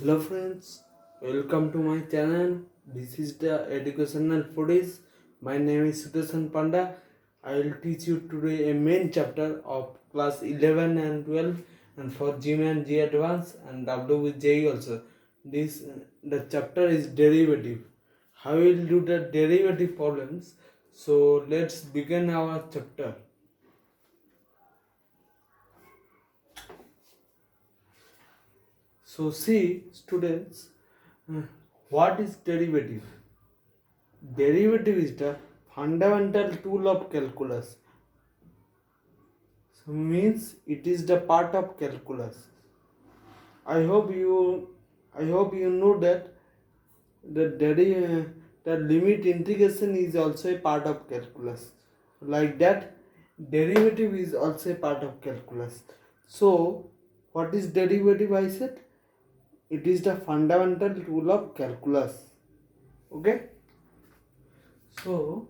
Hello friends, welcome to my channel. This is the Educational Foodies. My name is Sudarshan Panda. I will teach you today a main chapter of class 11 and 12 and for GM and G Advance and W with J also. The chapter is derivative. How we will do the derivative problems. So let's begin our chapter. So see students, uh, what is derivative? Derivative is the fundamental tool of calculus. So means it is the part of calculus. I hope you I hope you know that the limit integration is also a part of calculus. Like that, derivative is also a part of calculus. So what is derivative? I said it is the fundamental tool of calculus. Okay. So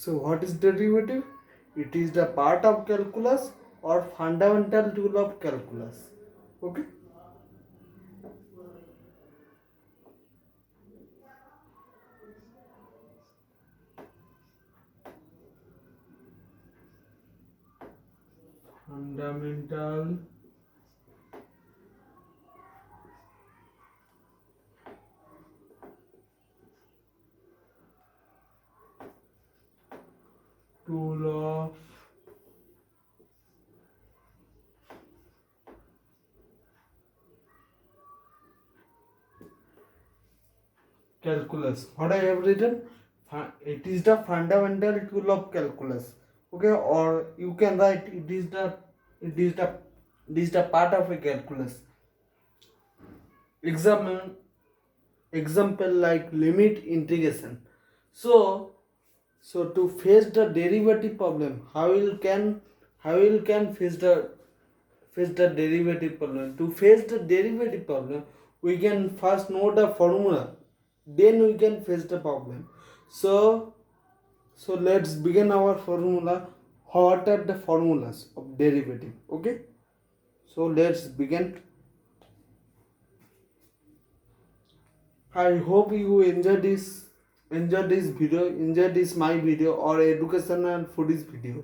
what is derivative? It is the part of calculus or fundamental tool of calculus. Okay. Fundamental tool of calculus. What I have written? It is the fundamental tool of calculus. Okay, or you can write it is the it is the part of a calculus. Example example like limit integration. So to face the derivative problem, how will can face the derivative problem? To face the derivative problem, we can first know the formula, then we can face the problem. So let's begin our formula. What are the formulas of derivative? Okay. So let's begin. I hope you enjoy this video, enjoy this my video or educational foodies video.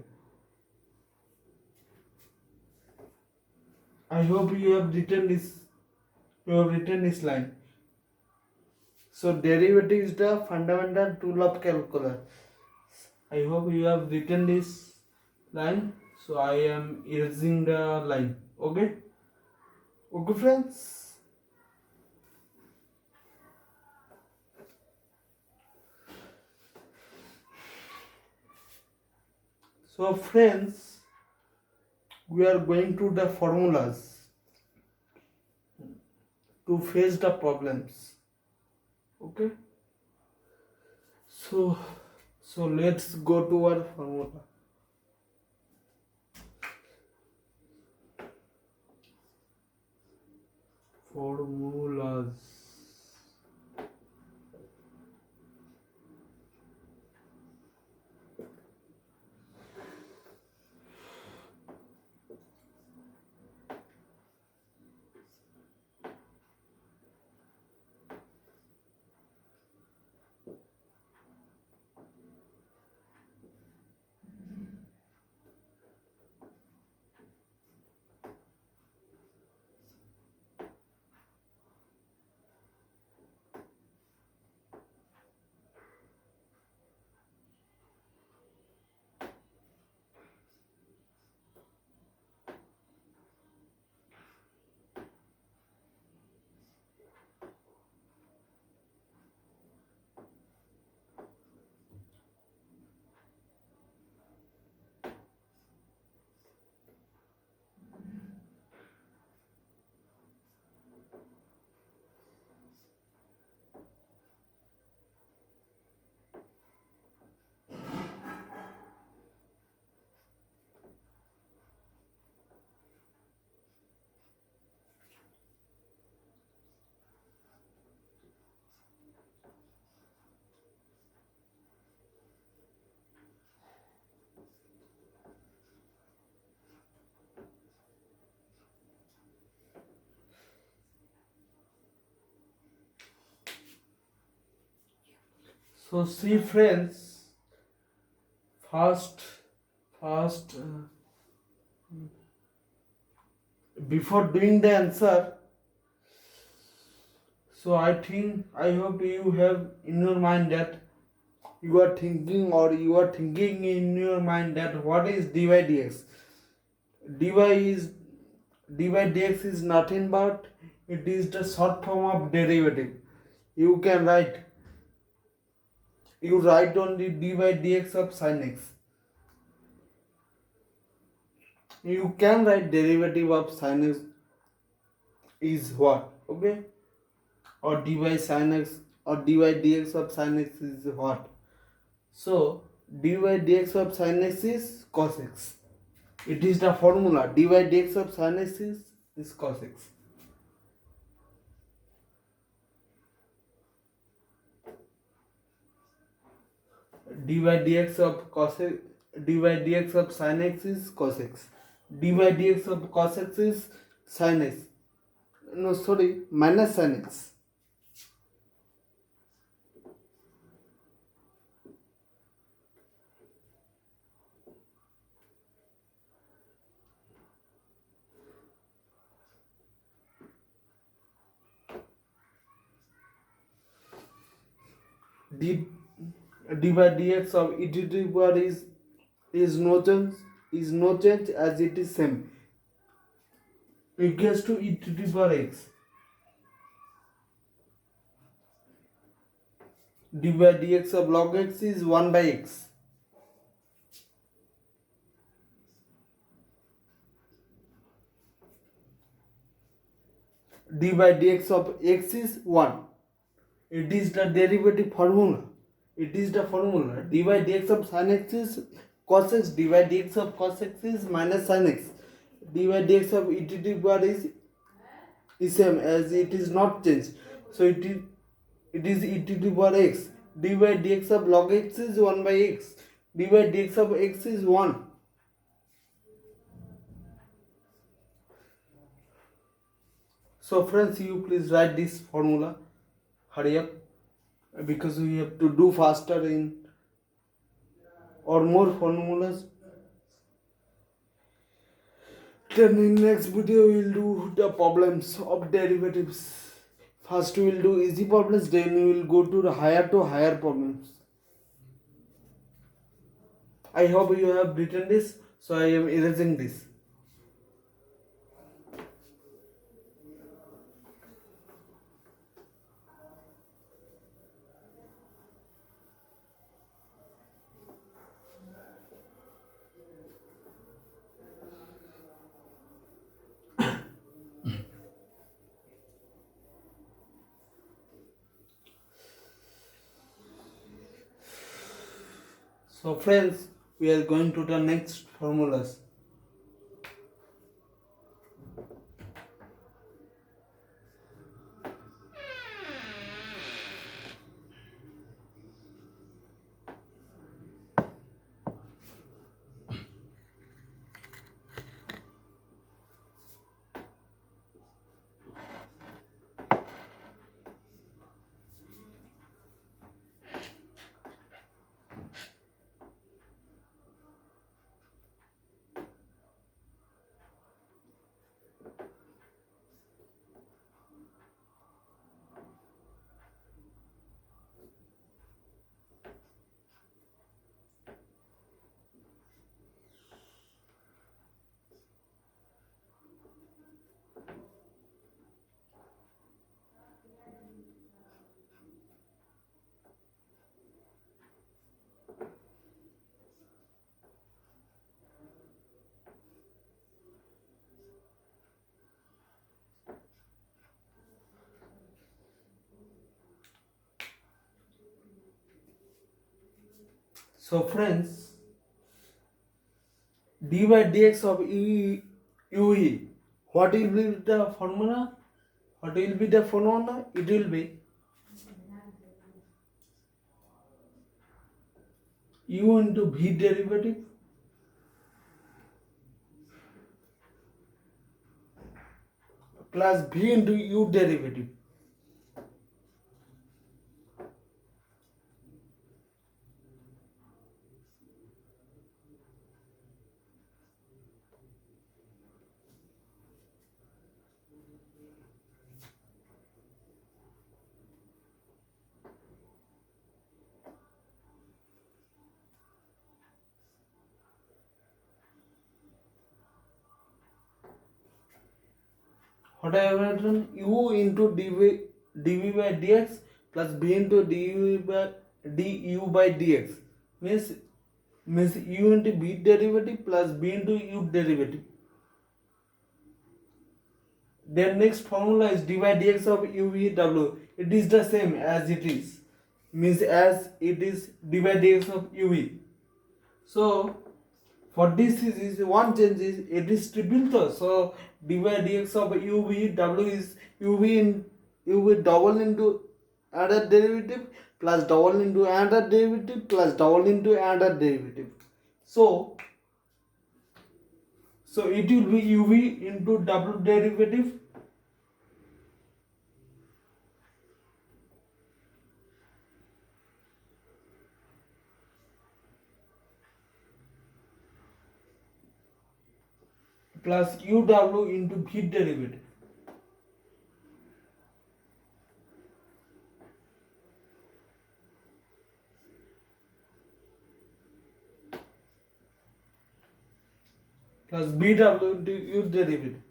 I hope you have written this line. So derivative is the fundamental tool of calculus. I hope you have written this line. So I am erasing the line. Okay? Okay friends. So friends, we are going to the formulas to face the problems. Okay? So let's go to our formula. Formulas. So see friends, first, first, before doing the answer, so I hope you have in your mind that you are thinking in your mind that what is dy dx. dy is dy dx is nothing but it is the short form of derivative. You can write, you write only dy dx of sin x. You can write derivative of sin x is what, okay, or dy sin x or dy dx of sin x is what. So dy dx of sin x is cos x. It is the formula dy dx of sin x is cos x. dy dx of cos x, dy dx of sin x is cos x. dy dx of cos x is sin x. No, sorry, minus sin x. d dy dx of e to the power is no change as it is same equals to e to the power x. dy dx of log x is 1 by x. dy dx of x is 1. It is the derivative formula. It is the formula. dy dx of sin x is cos x. dy dx of cos x is minus sin x. dy dx of e to the power is same as it is not changed. So it is e to the power x. dy dx of log x is 1 by x. dy dx of x is 1. So friends, you please write this formula. Hurry up, because we have to do faster in or more formulas. Then in next video we will do the problems of derivatives. First we will do easy problems, then we will go to higher problems. I hope you have written this, so I am erasing this. So friends, we are going to the next formulas. So friends, dy dx of UE, what will be the formula? What will be the formula? It will be u into v derivative plus v into u derivative. what I have written, u into dv by dx plus b into du by dx means u into b derivative plus b into u derivative. Then next formula is dy dx of uv. It is the same as it is, means as it is dy dx of uv. So for this is one change is it is triple though. So dy dx of uv is uv in uv double into another derivative plus double into another derivative plus double into another derivative. So it will be uv into double derivative plus uw into v derivative. Plus bw into u derivative.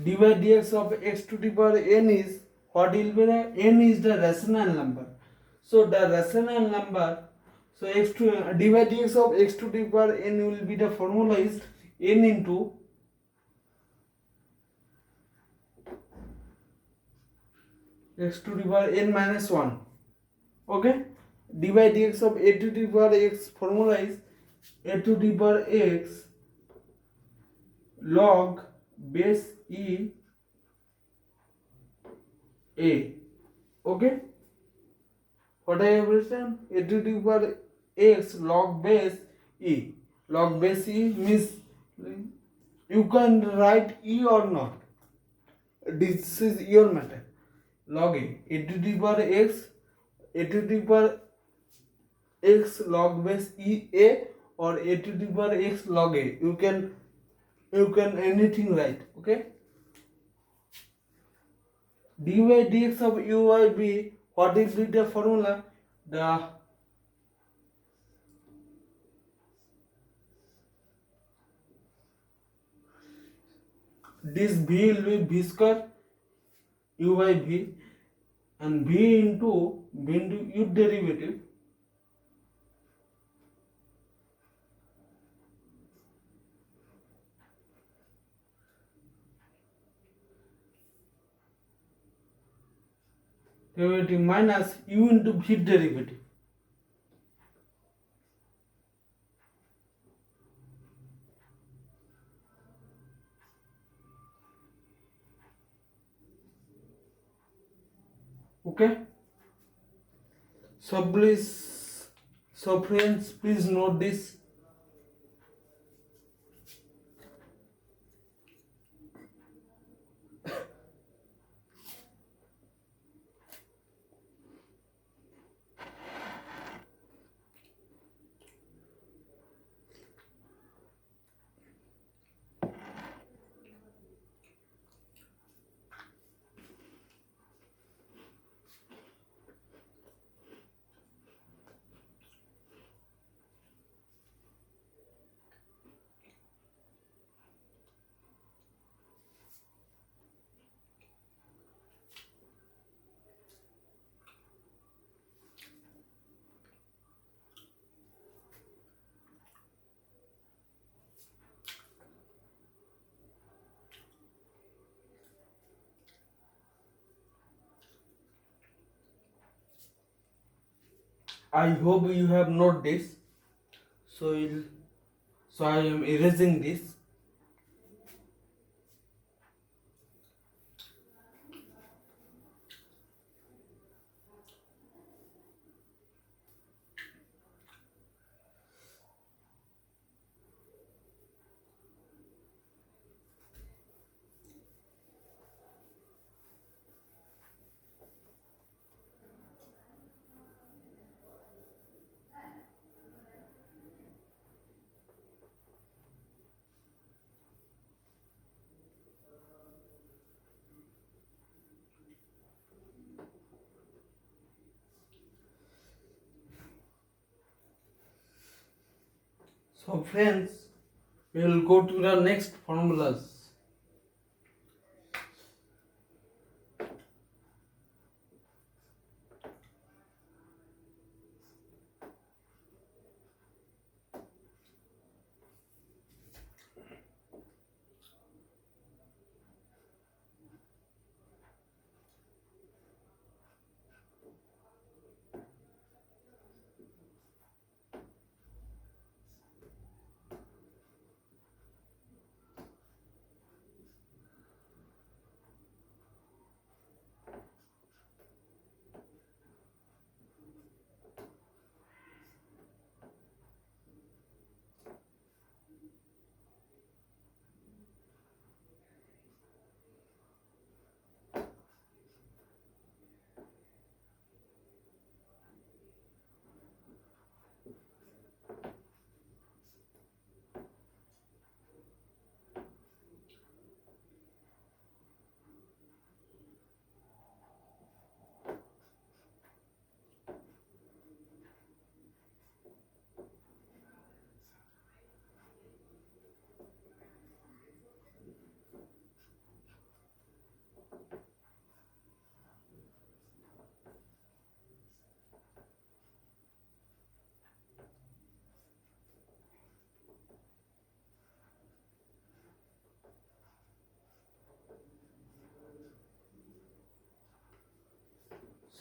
dy dx of x to the power n is what will be the n is the rational number. So the rational number, so x to dy dx of x to the power n will be the formula is n into x to the power n minus 1. Okay, dy dx of a to the power x formula is a to the power x log base e a. Okay, what I have written, a to the power x log base e. Log base e means you can write e or not, this is your matter. Log a to the power x, a to the power x log base e a or a to the power x log a. You can anything write. Okay, dy dx of u by b, what is the formula? This v will be v square u by v and v into u derivative minus u into v derivative. Okay, so friends, please note this. I hope you have noted this. So I am erasing this. So friends, we will go to the next formulas.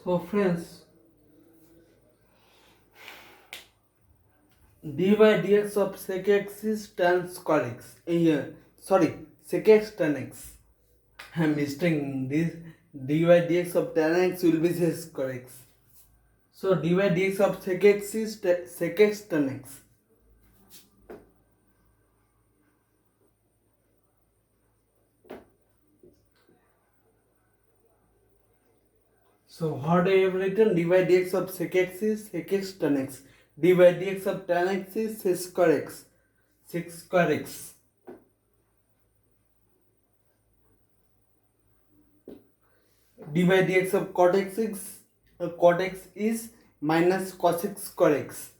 So friends, dy dx of sec x is tan square x. Sorry, sec x tan x. I'm mistaking this. Dy dx of tan x will be sec square x. So dy dx of sec x is sec x tan x. So what I have written, dy dx of sec x is sec x tan x. Dy dx of tan x is sec square x. Sec square x. Dy dx of cot x is minus cos x square x.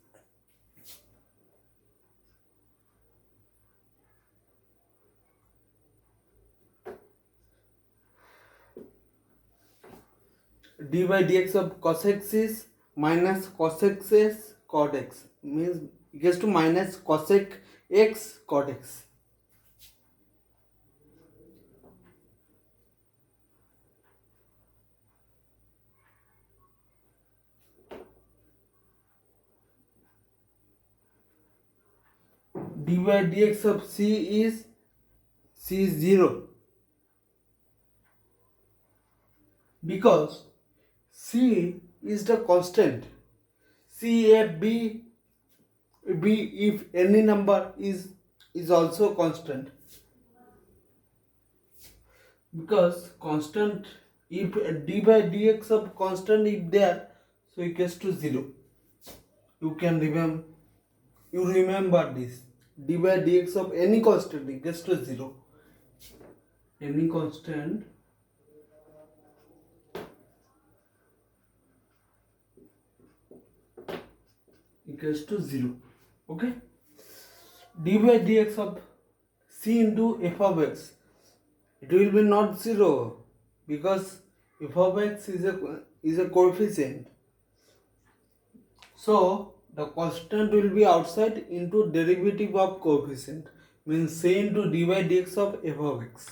Dy dx of cos x is minus cos x is cot x, means equals to minus cosec x cot x. Dy dx of c is 0 because c is the constant. C a b if any number is also constant, because constant, if dy dx of constant if there, so equals to 0. You can remember this. Dy dx of any constant equals to 0. Any constant equals to 0. Okay. Dy dx of c into f of x, it will be not 0 because f of x is a coefficient. So the constant will be outside into derivative of coefficient, means c into dy dx of f of x.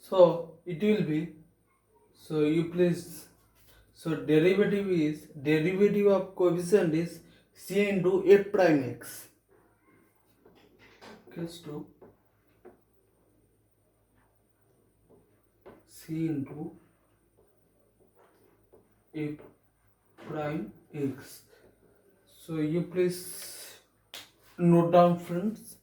So it will be, so you please, so derivative of coefficient is c into f prime x equals to c into f prime x. So you please Note down, friends.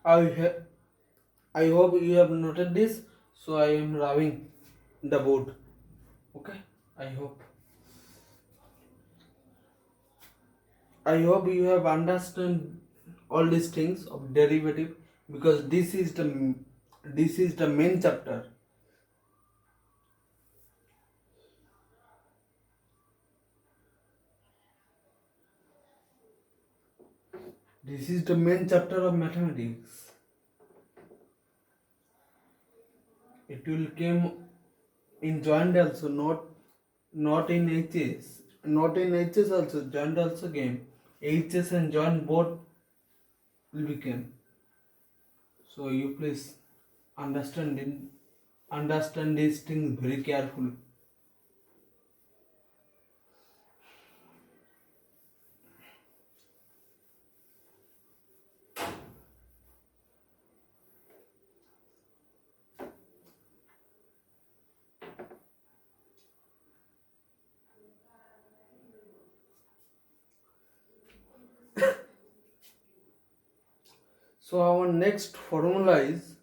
I ha- I hope you have noted this. So I am rubbing the board. Okay. I hope. I hope you have understood all these things of derivative, because this is the main chapter. This is the main chapter of mathematics. It will come in joint also, not in HS. Not in HS also, joint also came. HS and joint both will become. So you please understand these things very carefully. So our next formula is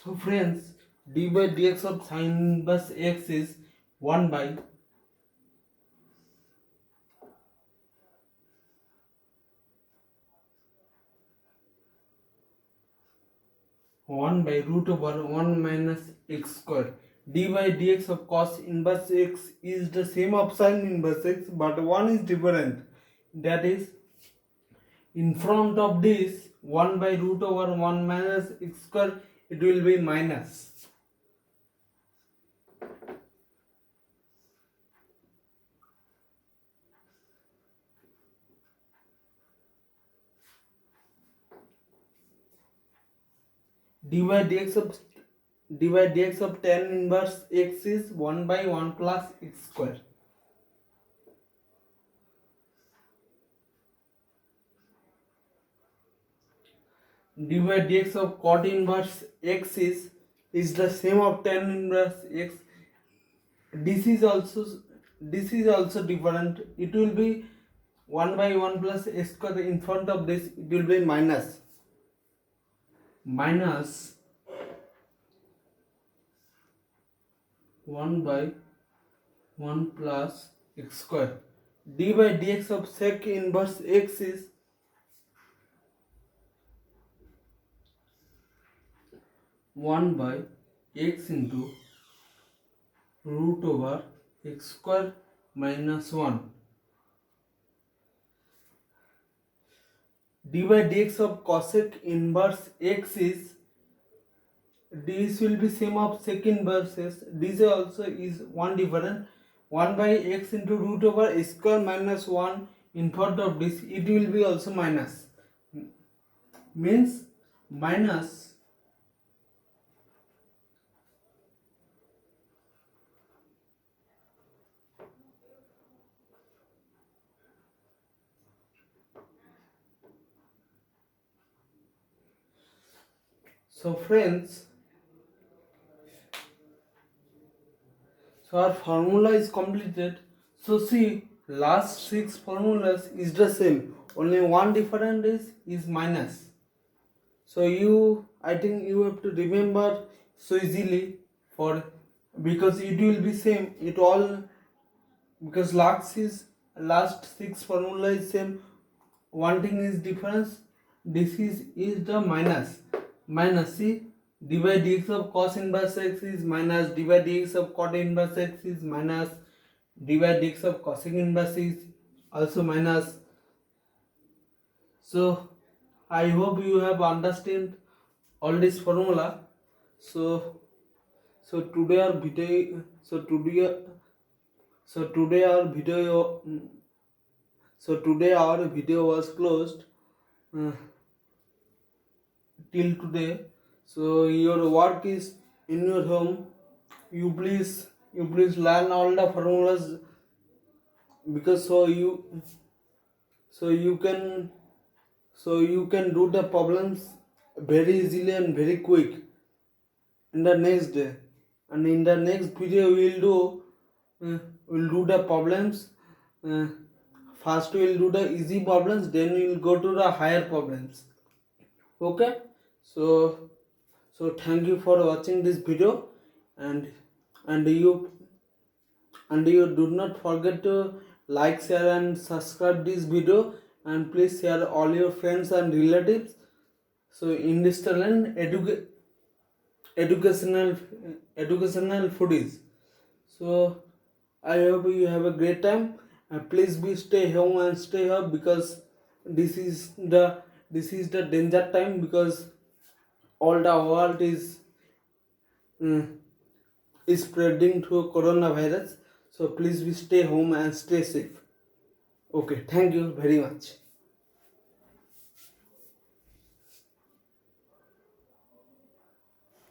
'So friends, d by dx of sine inverse x is 1 by 1 by root over 1 minus x square. D by dx of cos inverse x is the same of sin inverse x, but one is different. That is, in front of this 1 by root over 1 minus x square, it will be minus. d by dx of tan inverse x is 1 by 1 plus x square. D by dx of cot inverse x is the same of tan inverse x. This is also different. It will be 1 by 1 plus x square. In front of this, it will be minus 1 by 1 plus x square. d by dx of sec inverse x is 1 by x into root over x square minus 1. d by dx of cosec inverse x is, this will be same of sec inverses. This also is one different. 1 by x into root over x square minus 1 in front of this, it will be also minus. Means minus so friends, so our formula is completed. So see, last 6 formulas is the same, only one different is minus. So I think you have to remember so easily, for because it will be same, it all, because last 6 formula is same, one thing is difference, this is the minus. See, d by dx of cos inverse x is minus, d by dx of cot inverse x is minus, d by dx of cosec inverse is also minus. So I hope you have understood all this formula. So today our video, today our video was closed uh, till today. So your work is in your home. You please learn all the formulas, because so you can do the problems very easily and very quick in the next day. And in the next video we'll do the problems. First we'll do the easy problems, then we'll go to the higher problems. Okay, so thank you for watching this video, and you do not forget to like, share and subscribe this video, and please share all your friends and relatives. So in this channel, educational foodies. So I hope you have a great time, and please be stay home and stay up, because this is the danger time, because all the world is spreading through coronavirus. So please be stay home and stay safe. Okay, thank you very much.